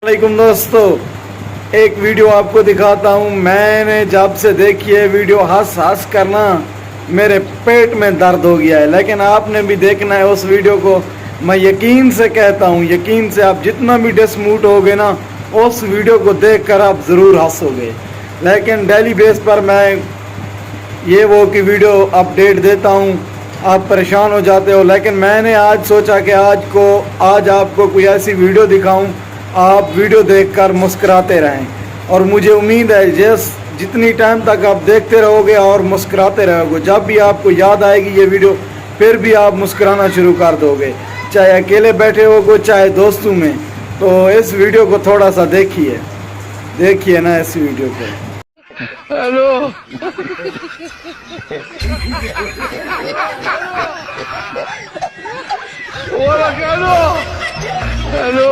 वालेकुम दोस्तों, एक वीडियो आपको दिखाता हूँ। मैंने जब से देखी है वीडियो हंस हंस करना मेरे पेट में दर्द हो गया है, लेकिन आपने भी देखना है उस वीडियो को। मैं यकीन से कहता हूँ, यकीन से आप जितना भी डिसमूड होगे ना, उस वीडियो को देखकर आप ज़रूर हंसोगे। लेकिन डेली बेस पर मैं ये वो की वीडियो अपडेट देता हूँ, आप परेशान हो जाते हो। लेकिन मैंने आज सोचा कि आज आपको कोई ऐसी वीडियो दिखाऊं, आप वीडियो देखकर मुस्कुराते रहें। और मुझे उम्मीद है जितनी टाइम तक आप देखते रहोगे और मुस्कुराते रहोगे, जब भी आपको याद आएगी ये वीडियो, फिर भी आप मुस्कुराना शुरू कर दोगे, चाहे अकेले बैठे होगे चाहे दोस्तों में। तो इस वीडियो को थोड़ा सा देखिए ना इस वीडियो को। Hello hello hello